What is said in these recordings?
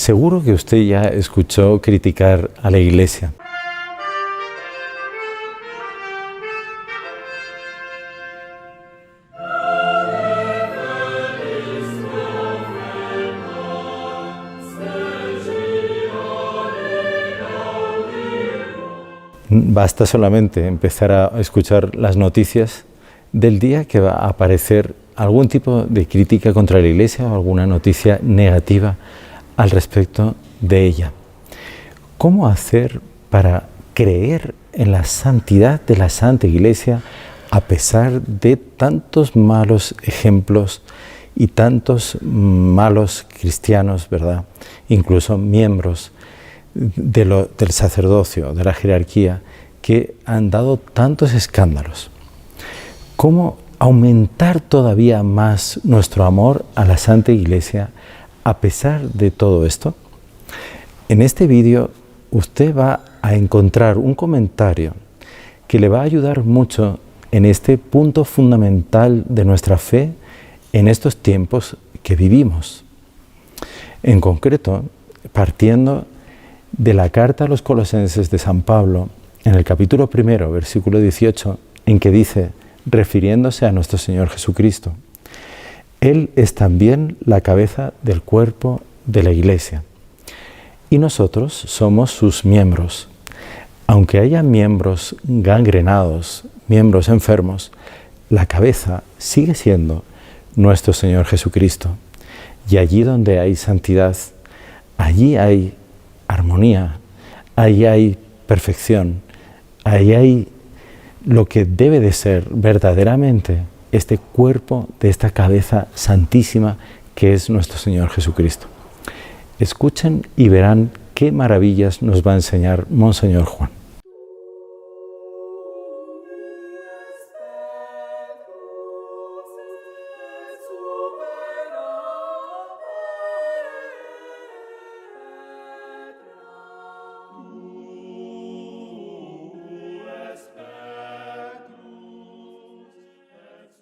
Seguro que usted ya escuchó criticar a la Iglesia. Basta solamente empezar a escuchar las noticias del día que va a aparecer algún tipo de crítica contra la Iglesia o alguna noticia negativa al respecto de ella. ¿Cómo hacer para creer en la santidad de la Santa Iglesia a pesar de tantos malos ejemplos y tantos malos cristianos, ¿verdad? Incluso miembros del sacerdocio, de la jerarquía, que han dado tantos escándalos? ¿Cómo aumentar todavía más nuestro amor a la Santa Iglesia a pesar de todo esto? En este vídeo usted va a encontrar un comentario que le va a ayudar mucho en este punto fundamental de nuestra fe en estos tiempos que vivimos. En concreto, partiendo de la carta a los Colosenses de San Pablo, en el capítulo 1, versículo 18, en que dice, refiriéndose a nuestro Señor Jesucristo, Él es también la cabeza del cuerpo de la Iglesia, y nosotros somos sus miembros. Aunque haya miembros gangrenados, miembros enfermos, la cabeza sigue siendo nuestro Señor Jesucristo. Y allí donde hay santidad, allí hay armonía, ahí hay perfección, ahí hay lo que debe de ser verdaderamente este cuerpo de esta cabeza santísima que es nuestro Señor Jesucristo. Escuchen y verán qué maravillas nos va a enseñar Monseñor Juan.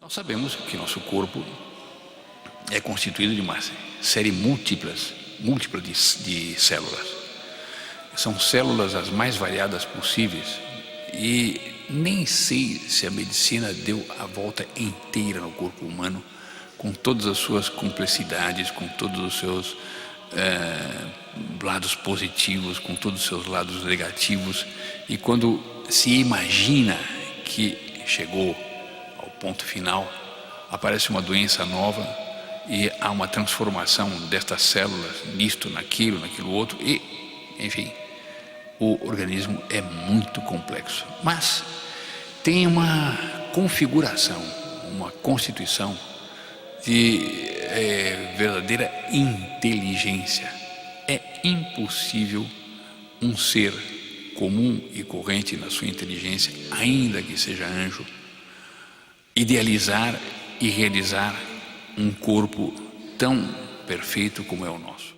Nós sabemos que nosso corpo é constituído de uma série múltipla de células. São células as mais variadas possíveis e nem sei se a medicina deu a volta inteira no corpo humano, com todas as suas complexidades, com todos os seus lados positivos, com todos os seus lados negativos. E quando se imagina que chegou ao ponto final, aparece uma doença nova e há uma transformação destas células nisto, naquilo outro e, enfim, o organismo é muito complexo. Mas tem uma configuração, uma constituição de verdadeira inteligência. É impossível um ser comum e corrente na sua inteligência, ainda que seja anjo, idealizar e realizar um corpo tão perfeito como é o nosso.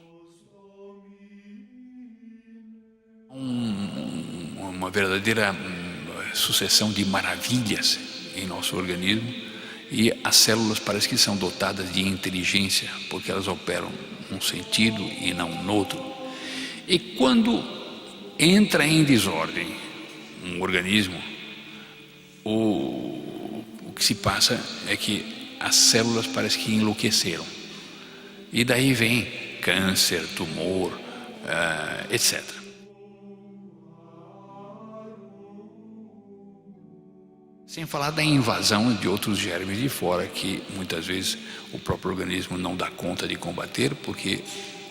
Uma verdadeira sucessão de maravilhas em nosso organismo e as células parece que são dotadas de inteligência porque elas operam num sentido e não no outro. E quando entra em desordem um organismo, o que se passa é que as células parece que enlouqueceram. E daí vem câncer, tumor, etc. Sem falar da invasão de outros germes de fora, que muitas vezes o próprio organismo não dá conta de combater, porque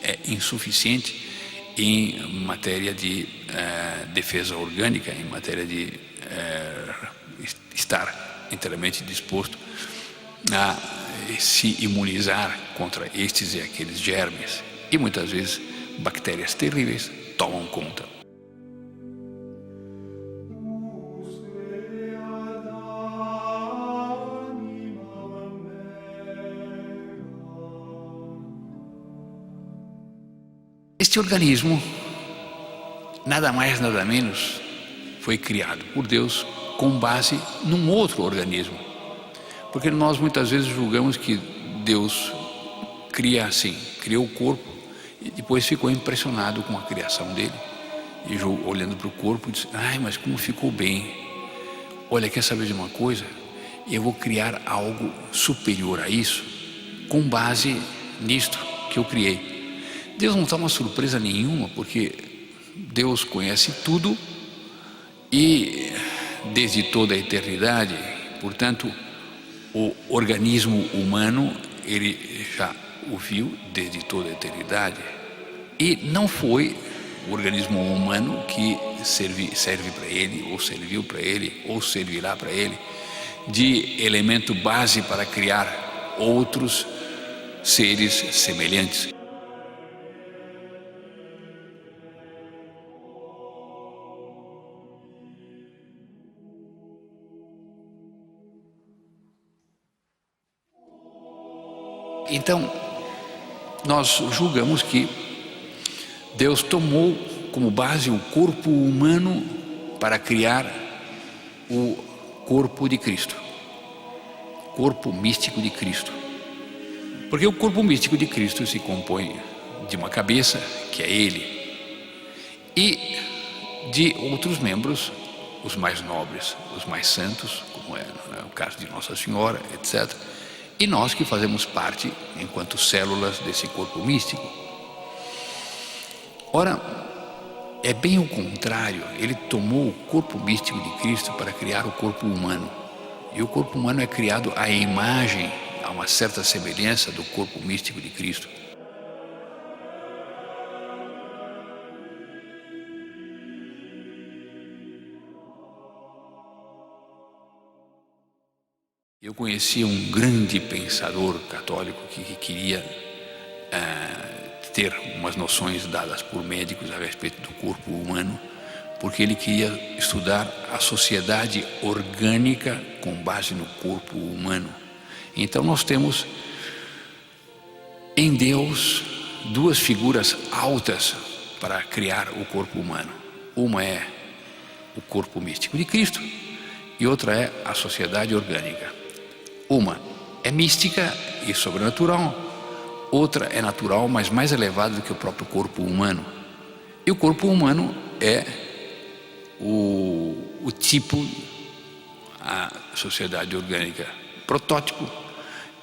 é insuficiente em matéria de defesa orgânica, em matéria de estar inteiramente disposto a se imunizar contra estes e aqueles germes. E muitas vezes bactérias terríveis tomam conta. Este organismo, nada mais, nada menos, foi criado por Deus com base num outro organismo. Porque nós muitas vezes julgamos que Deus cria assim, criou o corpo E depois ficou impressionado com a criação dele. E olhando para o corpo, disse: ai, mas como ficou bem. Olha, quer saber de uma coisa? Eu vou criar algo superior a isso, com base nisto que eu criei. Deus não está uma surpresa nenhuma, porque Deus conhece tudo e desde toda a eternidade, portanto, o organismo humano, ele já o viu desde toda a eternidade. E não foi o organismo humano que serve para ele, ou serviu para ele, ou servirá para ele, de elemento base para criar outros seres semelhantes. Então, nós julgamos que Deus tomou como base o corpo humano para criar o corpo de Cristo, corpo místico de Cristo. Porque o corpo místico de Cristo se compõe de uma cabeça, que é Ele, e de outros membros, os mais nobres, os mais santos, como é o caso de Nossa Senhora, etc. E nós que fazemos parte, enquanto células desse corpo místico. Ora, é bem o contrário. Ele tomou o corpo místico de Cristo para criar o corpo humano. E o corpo humano é criado à imagem, a uma certa semelhança do corpo místico de Cristo. Eu conheci um grande pensador católico que queria ter umas noções dadas por médicos a respeito do corpo humano, porque ele queria estudar a sociedade orgânica com base no corpo humano. Então nós temos em Deus duas figuras altas para criar o corpo humano. Uma é o corpo místico de Cristo e outra é a sociedade orgânica. Uma é mística e sobrenatural, outra é natural, mas mais elevada do que o próprio corpo humano. E o corpo humano é o tipo, a sociedade orgânica protótipo,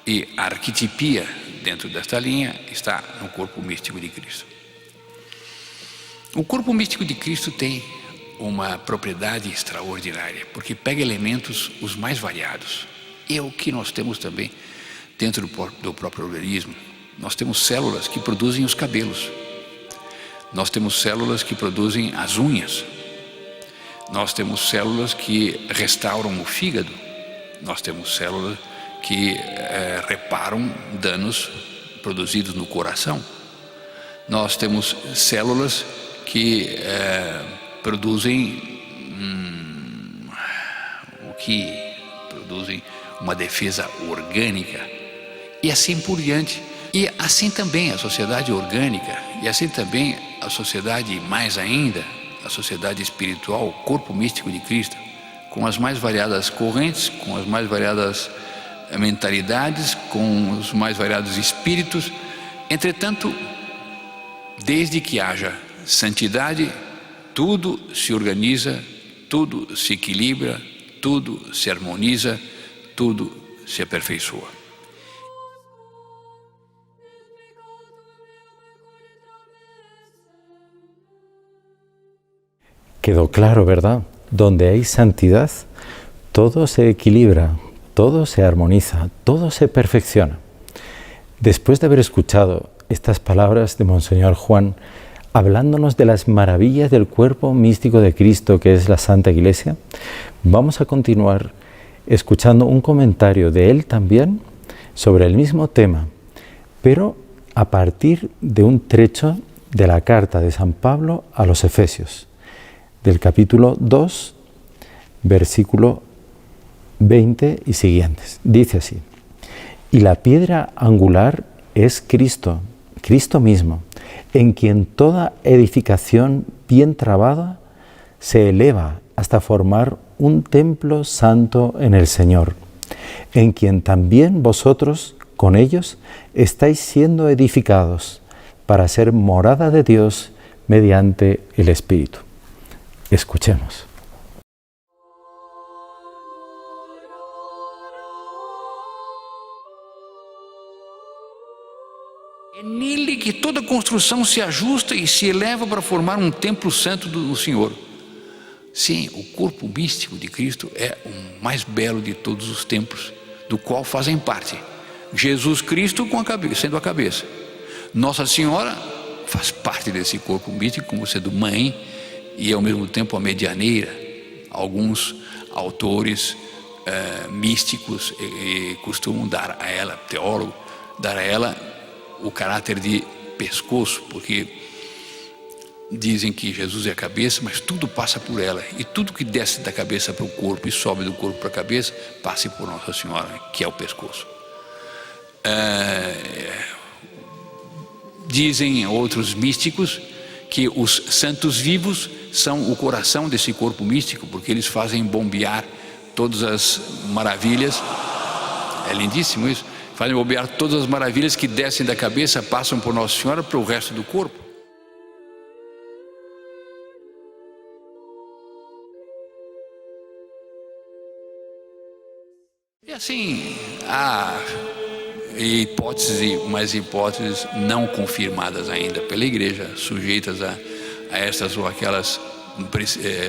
e a arquetipia dentro desta linha está no corpo místico de Cristo. O corpo místico de Cristo tem uma propriedade extraordinária, porque pega elementos os mais variados. E é o que nós temos também dentro do próprio organismo. Nós temos células que produzem os cabelos. Nós temos células que produzem as unhas. Nós temos células que restauram o fígado. Nós temos células que reparam danos produzidos no coração. Nós temos células que produzem uma defesa orgânica, e assim por diante. E assim também a sociedade orgânica, e assim também a sociedade, mais ainda, a sociedade espiritual, o corpo místico de Cristo, com as mais variadas correntes, com as mais variadas mentalidades, com os mais variados espíritos. Entretanto, desde que haja santidade, tudo se organiza, tudo se equilibra, tudo se harmoniza, tudo se aperfeiçoa. Quedó claro, ¿verdad? Donde hay santidad, todo se equilibra, todo se armoniza, todo se perfecciona. Después de haber escuchado estas palabras de Monseñor Juan, hablándonos de las maravillas del cuerpo místico de Cristo, que es la Santa Iglesia, vamos a continuar escuchando un comentario de él también sobre el mismo tema, pero a partir de un trecho de la carta de San Pablo a los Efesios, del capítulo 2, versículo 20 y siguientes. Dice así: y la piedra angular es Cristo, Cristo mismo, en quien toda edificación bien trabada se eleva hasta formar un templo santo en el Señor, en quien también vosotros con ellos estáis siendo edificados para ser morada de Dios mediante el Espíritu. Escuchemos. É nele que toda construção se ajusta e se eleva para formar um templo santo do Senhor. Sim, o corpo místico de Cristo é o mais belo de todos os templos, do qual fazem parte Jesus Cristo com a cabeça, sendo a cabeça. Nossa Senhora faz parte desse corpo místico como sendo mãe e ao mesmo tempo a medianeira. Alguns autores místicos costumam dar a ela, teólogo, dar a ela o caráter de pescoço, porque dizem que Jesus é a cabeça, mas tudo passa por ela, e tudo que desce da cabeça para o corpo e sobe do corpo para a cabeça, passa por Nossa Senhora, que é o pescoço. Dizem outros místicos que os santos vivos são o coração desse corpo místico, porque eles fazem bombear todas as maravilhas. É lindíssimo isso. Fazem bombear todas as maravilhas que descem da cabeça, passam por Nossa Senhora para o resto do corpo. E assim, há hipóteses e mais hipóteses não confirmadas ainda pela Igreja, sujeitas a essas ou aquelas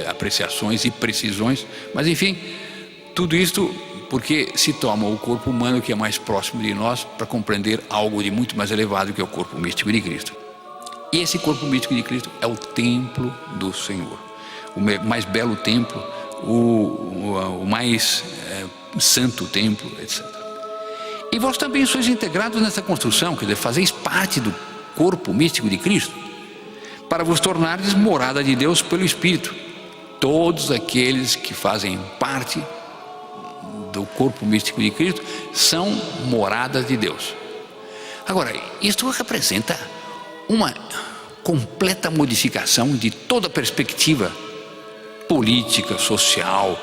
apreciações e precisões, mas enfim, tudo isto porque se toma o corpo humano, que é mais próximo de nós, para compreender algo de muito mais elevado, que é o corpo místico de Cristo. E esse corpo místico de Cristo é o templo do Senhor, o mais belo templo, o mais santo templo, etc. E vós também sois integrados nessa construção, quer dizer, fazeis parte do corpo místico de Cristo, para vos tornardes morada de Deus pelo Espírito. Todos aqueles que fazem parte do corpo místico de Cristo são moradas de Deus. Agora, isto representa uma completa modificação de toda a perspectiva política, social,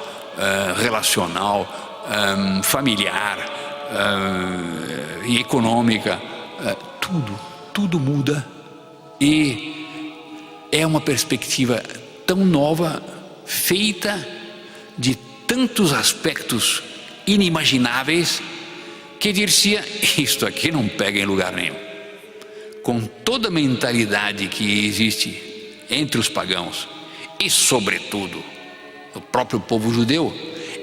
relacional, familiar e econômica. Tudo muda, e é uma perspectiva tão nova, feita de tantos aspectos inimagináveis, que dir-se-ia, isto aqui não pega em lugar nenhum. Com toda a mentalidade que existe entre os pagãos e sobretudo no próprio povo judeu,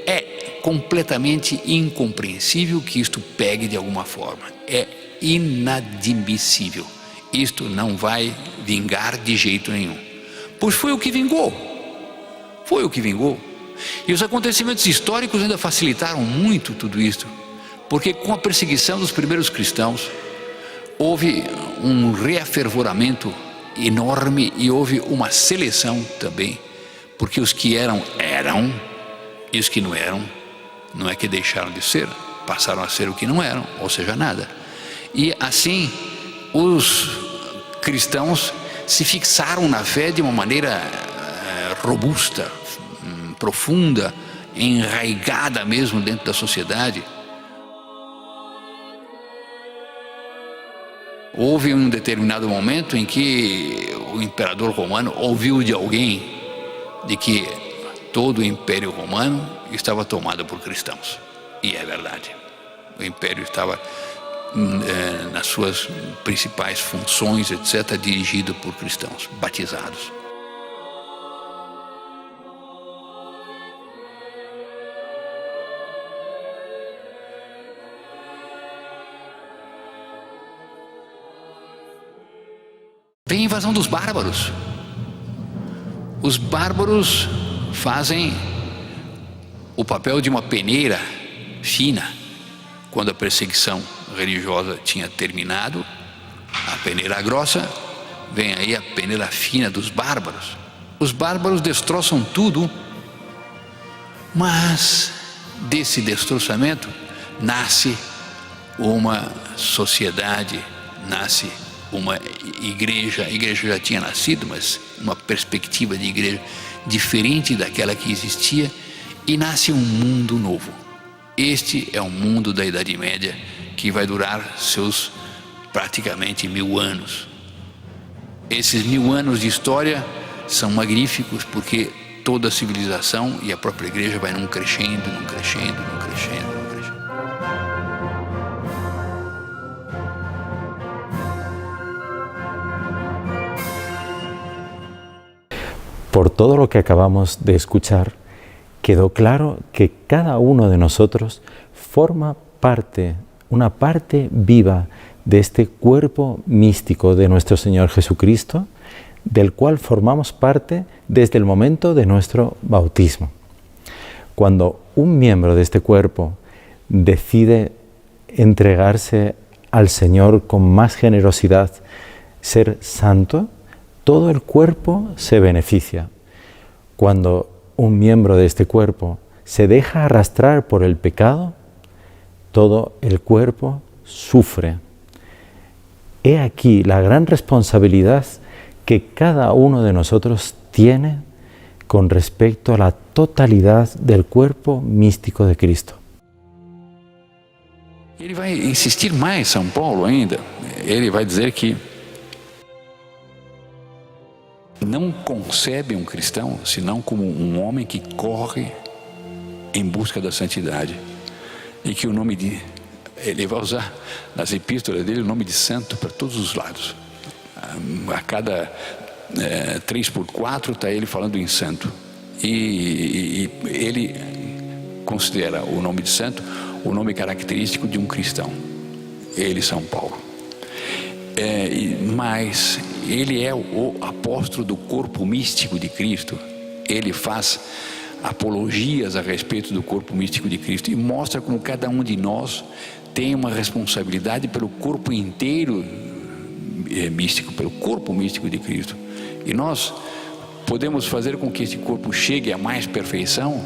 é completamente incompreensível que isto pegue de alguma forma. É inadmissível. Isto não vai vingar de jeito nenhum, pois foi o que vingou. Foi o que vingou. E os acontecimentos históricos ainda facilitaram muito tudo isto, porque com a perseguição dos primeiros cristãos houve um reafervoramento enorme e houve uma seleção também, porque os que eram, e os que não eram, não é que deixaram de ser, passaram a ser o que não eram, ou seja, nada. E assim os cristãos se fixaram na fé de uma maneira robusta, profunda, enraigada mesmo dentro da sociedade. Houve um determinado momento em que o imperador romano ouviu de alguém de que todo o Império Romano estava tomado por cristãos. E é verdade. O Império estava, nas suas principais funções, etc., dirigido por cristãos, batizados. Vem a invasão dos bárbaros. Os bárbaros fazem o papel de uma peneira fina. Quando a perseguição religiosa tinha terminado, a peneira grossa, vem aí a peneira fina dos bárbaros. Os bárbaros destroçam tudo, mas desse destroçamento nasce uma sociedade, nasce uma igreja. A igreja já tinha nascido, mas uma perspectiva de igreja diferente daquela que existia, e nasce um mundo novo. Este é o mundo da Idade Média, que vai durar seus praticamente 1000 anos. Esses 1000 anos de história são magníficos porque toda a civilização e a própria igreja vai num crescendo, num crescendo, num crescendo, num crescendo. Por todo lo que acabamos de escuchar, quedó claro que cada uno de nosotros forma parte, una parte viva de este cuerpo místico de nuestro Señor Jesucristo, del cual formamos parte desde el momento de nuestro bautismo. Cuando un miembro de este cuerpo decide entregarse al Señor con más generosidad, ser santo, todo el cuerpo se beneficia. Cuando un miembro de este cuerpo se deja arrastrar por el pecado, todo el cuerpo sufre. He aquí la gran responsabilidad que cada uno de nosotros tiene con respecto a la totalidad del cuerpo místico de Cristo. Ele vai insistir mais, São Paulo ainda. Ele vai dizer que não concebe um cristão senão como um homem que corre em busca da santidade. E que o nome de... Ele vai usar nas epístolas dele o nome de santo para todos os lados. A cada 3x4 está ele falando em santo. E ele considera o nome de santo o nome característico de um cristão. Ele, São Paulo. Mas ele é o apóstolo do corpo místico de Cristo. Ele faz apologias a respeito do corpo místico de Cristo e mostra como cada um de nós tem uma responsabilidade pelo corpo inteiro místico, pelo corpo místico de Cristo. E nós podemos fazer com que esse corpo chegue a mais perfeição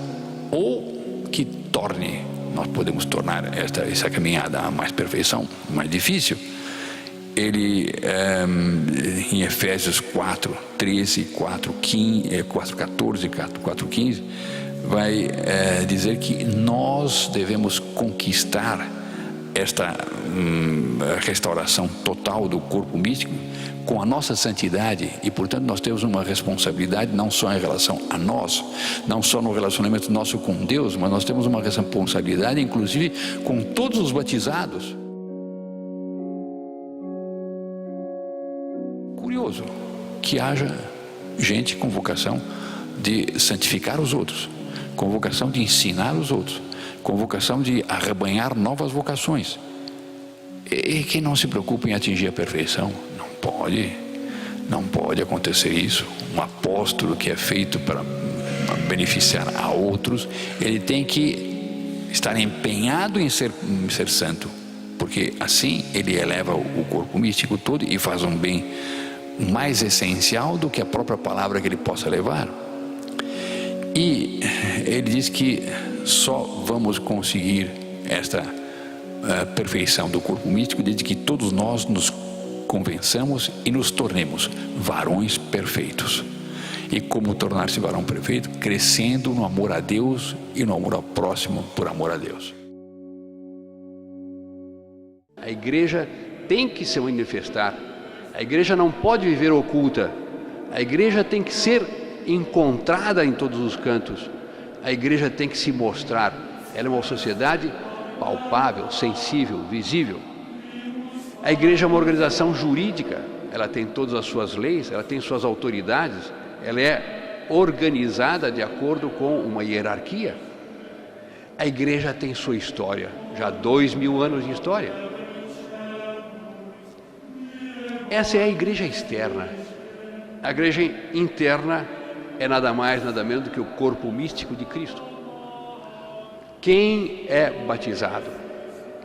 ou que torne, nós podemos tornar essa caminhada a mais perfeição, mais difícil. Ele, em Efésios 4, 13, 4, 15, 4, 14, 4, 15, vai dizer que nós devemos conquistar esta restauração total do corpo místico com a nossa santidade e, portanto, nós temos uma responsabilidade não só em relação a nós, não só no relacionamento nosso com Deus, mas nós temos uma responsabilidade, inclusive, com todos os batizados. Curioso que haja gente com vocação de santificar os outros, com vocação de ensinar os outros, com vocação de arrebanhar novas vocações. E quem não se preocupa em atingir a perfeição, não pode acontecer isso. Um apóstolo que é feito para beneficiar a outros, ele tem que estar empenhado em ser santo, porque assim ele eleva o corpo místico todo e faz um bem mais essencial do que a própria palavra que ele possa levar. E ele diz que só vamos conseguir esta perfeição do corpo místico desde que todos nós nos convençamos e nos tornemos varões perfeitos. E como tornar-se varão perfeito? Crescendo no amor a Deus e no amor ao próximo por amor a Deus. A igreja tem que se manifestar. A igreja não pode viver oculta. A igreja tem que ser encontrada em todos os cantos. A igreja tem que se mostrar. Ela é uma sociedade palpável, sensível, visível. A igreja é uma organização jurídica. Ela tem todas as suas leis, ela tem suas autoridades. Ela é organizada de acordo com uma hierarquia. A igreja tem sua história, já 2000 anos de história. Essa é a igreja externa. A igreja interna é nada mais, nada menos do que o corpo místico de Cristo. Quem é batizado,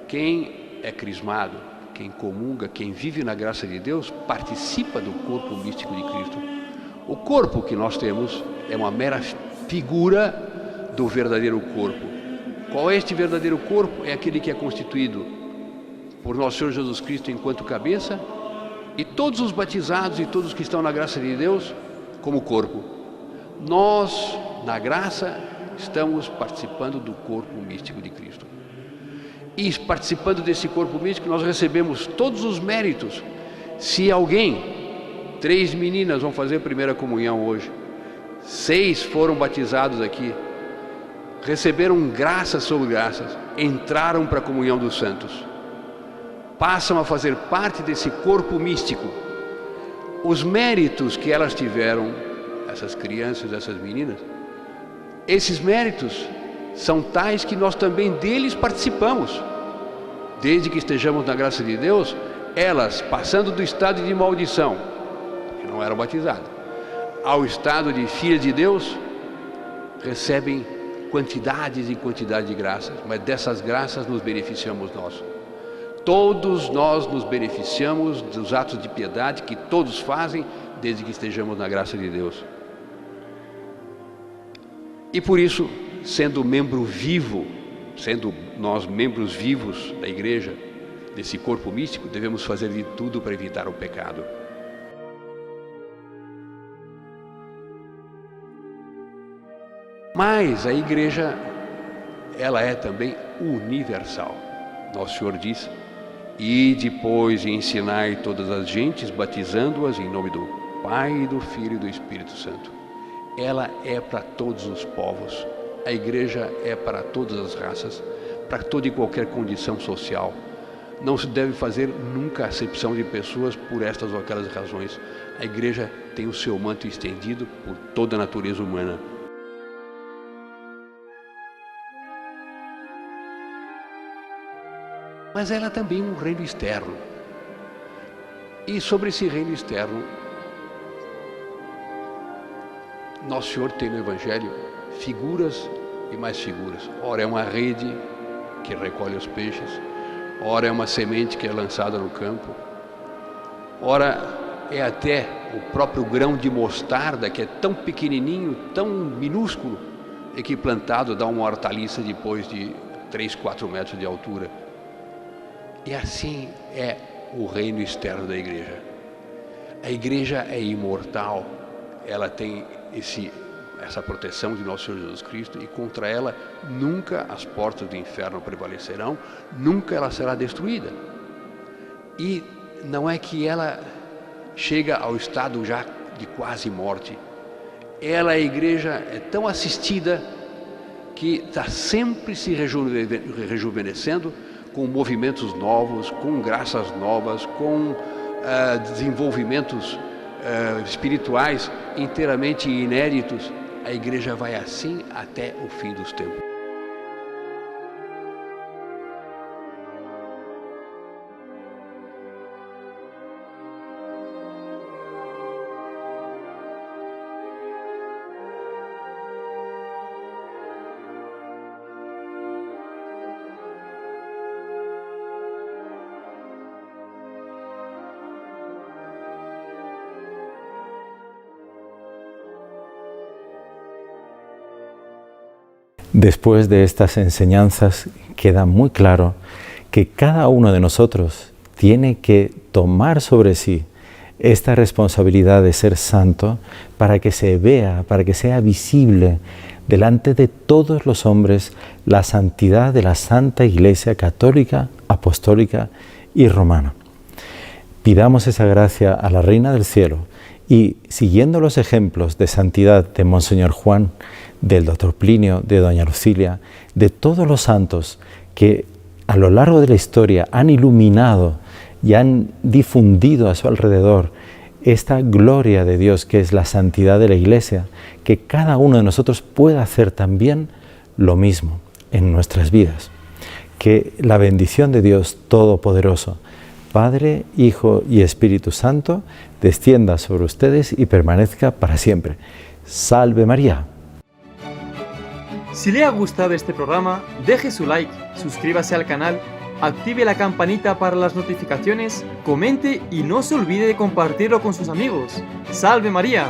quem é crismado, quem comunga, quem vive na graça de Deus, participa do corpo místico de Cristo. O corpo que nós temos é uma mera figura do verdadeiro corpo. Qual é este verdadeiro corpo? É aquele que é constituído por nosso Senhor Jesus Cristo enquanto cabeça e todos os batizados e todos que estão na graça de Deus como corpo. Nós, na graça, estamos participando do corpo místico de Cristo. E participando desse corpo místico, nós recebemos todos os méritos. Se alguém 3 meninas vão fazer primeira comunhão hoje. 6 foram batizados aqui. Receberam graças sobre graças. Entraram para a comunhão dos santos. Passam a fazer parte desse corpo místico. Os méritos que elas tiveram, essas crianças, essas meninas, esses méritos são tais que nós também deles participamos. Desde que estejamos na graça de Deus, elas, passando do estado de maldição, que não eram batizadas, ao estado de filhas de Deus, recebem quantidades e quantidades de graças, mas dessas graças nos beneficiamos nós. Todos nós nos beneficiamos dos atos de piedade que todos fazem desde que estejamos na graça de Deus. E por isso, sendo membro vivo, sendo nós membros vivos da igreja, desse corpo místico, devemos fazer de tudo para evitar o pecado. Mas a igreja, ela é também universal. Nosso Senhor diz: e depois ensinai todas as gentes, batizando-as em nome do Pai, do Filho e do Espírito Santo. Ela é para todos os povos. A igreja é para todas as raças, para toda e qualquer condição social. Não se deve fazer nunca acepção de pessoas por estas ou aquelas razões. A igreja tem o seu manto estendido por toda a natureza humana. Mas ela é também um reino externo. E sobre esse reino externo, Nosso Senhor tem no Evangelho figuras e mais figuras. Ora é uma rede que recolhe os peixes, ora é uma semente que é lançada no campo, ora é até o próprio grão de mostarda, que é tão pequenininho, tão minúsculo, e que plantado dá uma hortaliça depois de 3, 4 metros de altura. E assim é o reino externo da igreja. A igreja é imortal, ela tem essa proteção de nosso Senhor Jesus Cristo, e contra ela nunca as portas do inferno prevalecerão, nunca ela será destruída. E não é que ela chega ao estado já de quase morte. Ela, a igreja, é tão assistida que está sempre se rejuvenescendo, com movimentos novos, com graças novas, com desenvolvimentos espirituais inteiramente inéditos. A igreja vai assim até o fim dos tempos. Después de estas enseñanzas queda muy claro que cada uno de nosotros tiene que tomar sobre sí esta responsabilidad de ser santo para que se vea, para que sea visible delante de todos los hombres la santidad de la Santa Iglesia Católica, Apostólica y Romana. Pidamos esa gracia a la Reina del Cielo y, siguiendo los ejemplos de santidad de Monseñor Juan, del Dr. Plinio, de Doña Lucilia, de todos los santos que a lo largo de la historia han iluminado y han difundido a su alrededor esta gloria de Dios que es la santidad de la Iglesia, que cada uno de nosotros pueda hacer también lo mismo en nuestras vidas. Que la bendición de Dios Todopoderoso, Padre, Hijo y Espíritu Santo, descienda sobre ustedes y permanezca para siempre. ¡Salve María! Si le ha gustado este programa, deje su like, suscríbase al canal, active la campanita para las notificaciones, comente y no se olvide de compartirlo con sus amigos. ¡Salve María!